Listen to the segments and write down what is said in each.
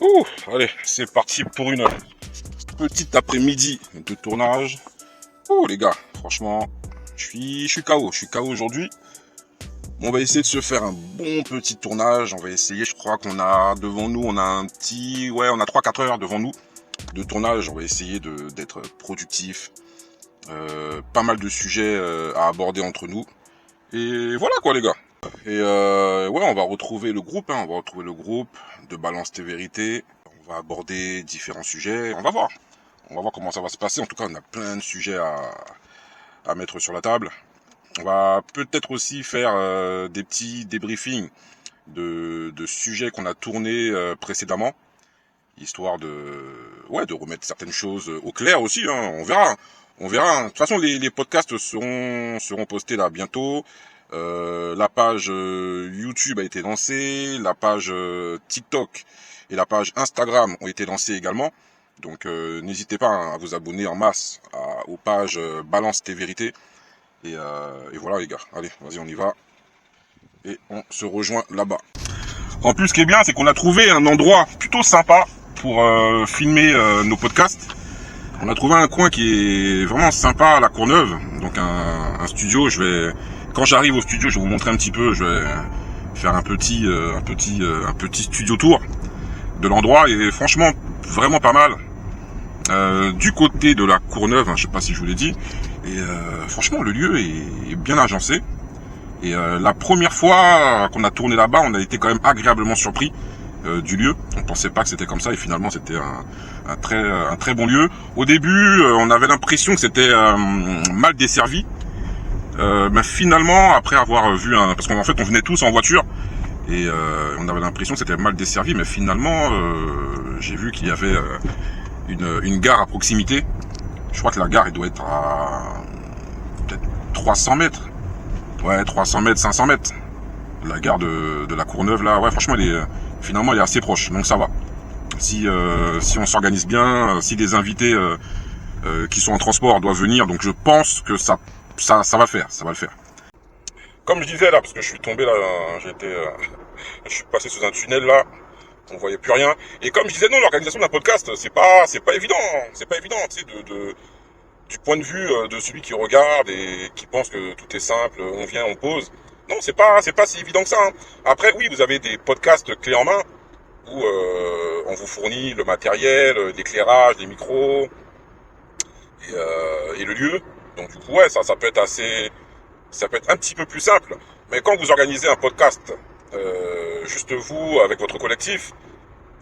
Ouh, allez, c'est parti pour une petite après-midi de tournage. Ouh, les gars, franchement, je suis KO. Je suis KO aujourd'hui. On va essayer de se faire un bon petit tournage. On va essayer, je crois qu'on a devant nous, on a on a 3-4 heures devant nous de tournage. On va essayer d'être productif. Pas mal de sujets à aborder entre nous. Et voilà quoi, les gars. Et on va retrouver le groupe, on va retrouver le groupe de Balance tes vérités. On va aborder différents sujets. On va voir comment ça va se passer. En tout cas, on a plein de sujets à mettre sur la table. On va peut-être aussi faire des petits débriefings de sujets qu'on a tournés précédemment, histoire de remettre certaines choses au clair aussi. On verra. De toute façon, les podcasts seront postés là bientôt. La page YouTube a été lancée, la page TikTok et la page Instagram ont été lancées également. Donc n'hésitez pas à vous abonner en masse aux pages Balance tes vérités. Et voilà les gars, allez, vas-y on y va. Et on se rejoint là-bas. En plus, ce qui est bien, c'est qu'on a trouvé un endroit plutôt sympa pour filmer nos podcasts. On a trouvé un coin qui est vraiment sympa à la Courneuve. Donc un studio, quand j'arrive au studio, je vais vous montrer un petit peu, je vais faire un petit studio tour de l'endroit et franchement vraiment pas mal. Du côté de la Courneuve, je sais pas si je vous l'ai dit, et franchement le lieu est bien agencé. Et la première fois qu'on a tourné là-bas, on a été quand même agréablement surpris du lieu. On pensait pas que c'était comme ça et finalement c'était un très bon lieu. Au début, on avait l'impression que c'était mal desservi. Mais finalement, après avoir vu parce qu'en fait on venait tous en voiture et on avait l'impression que c'était mal desservi, mais finalement j'ai vu qu'il y avait une gare à proximité. Je crois que la gare elle doit être à peut-être 300 mètres. Ouais, 300 mètres, 500 mètres. La gare de la Courneuve là, ouais franchement finalement elle est assez proche, donc ça va. Si on s'organise bien, si des invités qui sont en transport doivent venir, donc je pense que ça va le faire. Comme je disais là, parce que je suis tombé là, je suis passé sous un tunnel là, on voyait plus rien. Et comme je disais, non, l'organisation d'un podcast, c'est pas évident, tu sais, du point de vue de celui qui regarde et qui pense que tout est simple, on vient, on pose. Non, c'est pas si évident que ça. Après, oui, vous avez des podcasts clés en main où on vous fournit le matériel, l'éclairage, les micros et le lieu. Donc du coup, ouais, ça peut être un petit peu plus simple. Mais quand vous organisez un podcast, juste vous avec votre collectif,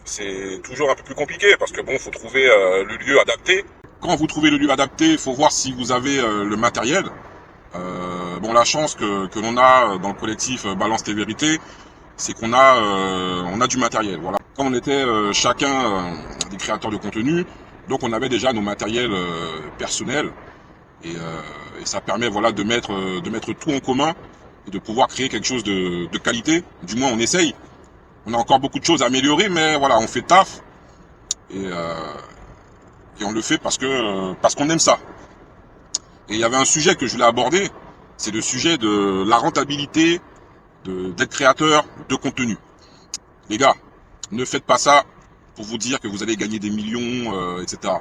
c'est toujours un peu plus compliqué parce que bon, faut trouver le lieu adapté. Quand vous trouvez le lieu adapté, il faut voir si vous avez le matériel. La chance que l'on a dans le collectif Balance tes vérités, c'est qu'on a du matériel. Voilà. Quand on était chacun des créateurs de contenu, donc on avait déjà nos matériels personnels et ça permet de mettre tout en commun et de pouvoir créer quelque chose de qualité. Du moins on essaye. On a encore beaucoup de choses à améliorer, mais voilà, on fait taf et on le fait parce qu'on aime ça. Et il y avait un sujet que je voulais aborder, c'est le sujet de la rentabilité d'être créateur de contenu. Les gars, ne faites pas ça pour vous dire que vous allez gagner des millions, etc.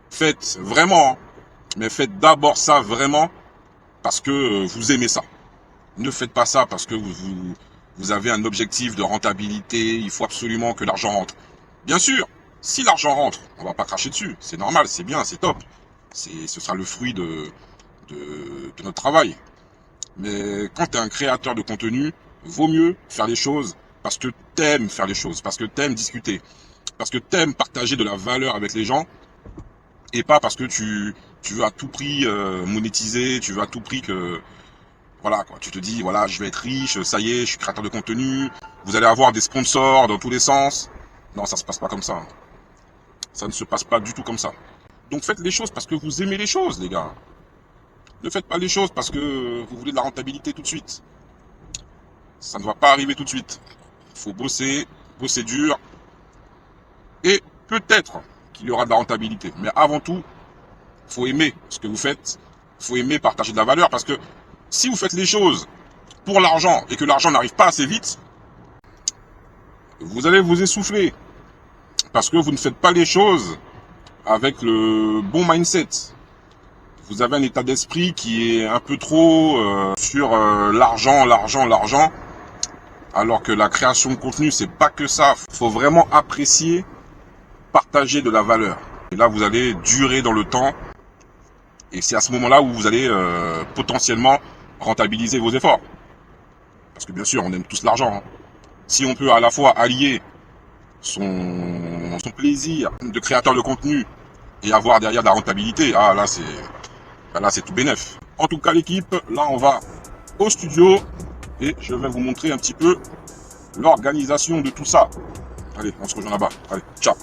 Faites vraiment, mais faites d'abord ça vraiment parce que vous aimez ça. Ne faites pas ça parce que vous avez un objectif de rentabilité, il faut absolument que l'argent rentre. Bien sûr, si l'argent rentre, on va pas cracher dessus, c'est normal, c'est bien, c'est top. Ce sera le fruit de notre travail. Mais quand tu es un créateur de contenu, vaut mieux faire les choses parce que t'aimes faire les choses, parce que t'aimes discuter, parce que t'aimes partager de la valeur avec les gens et pas parce que tu veux à tout prix monétiser, tu veux à tout prix que voilà quoi, tu te dis voilà, je vais être riche, ça y est, je suis créateur de contenu, vous allez avoir des sponsors dans tous les sens. Non, ça se passe pas comme ça. Ça ne se passe pas du tout comme ça. Donc faites les choses parce que vous aimez les choses, les gars. Ne faites pas les choses parce que vous voulez de la rentabilité tout de suite. Ça ne va pas arriver tout de suite. Il faut bosser dur. Et peut-être qu'il y aura de la rentabilité. Mais avant tout, il faut aimer ce que vous faites. Il faut aimer partager de la valeur. Parce que si vous faites les choses pour l'argent et que l'argent n'arrive pas assez vite, vous allez vous essouffler. Parce que vous ne faites pas les choses avec le bon mindset. Vous avez un état d'esprit qui est un peu trop sur l'argent, alors que la création de contenu, c'est pas que ça. Faut vraiment apprécier, partager de la valeur. Et là, vous allez durer dans le temps. Et c'est à ce moment-là où vous allez potentiellement rentabiliser vos efforts. Parce que bien sûr, on aime tous l'argent. Hein. Si on peut à la fois allier son plaisir de créateur de contenu et avoir derrière de la rentabilité, là c'est tout bénef. En tout cas l'équipe, là on va au studio et je vais vous montrer un petit peu l'organisation de tout ça. Allez, on se rejoint là-bas. Allez, ciao.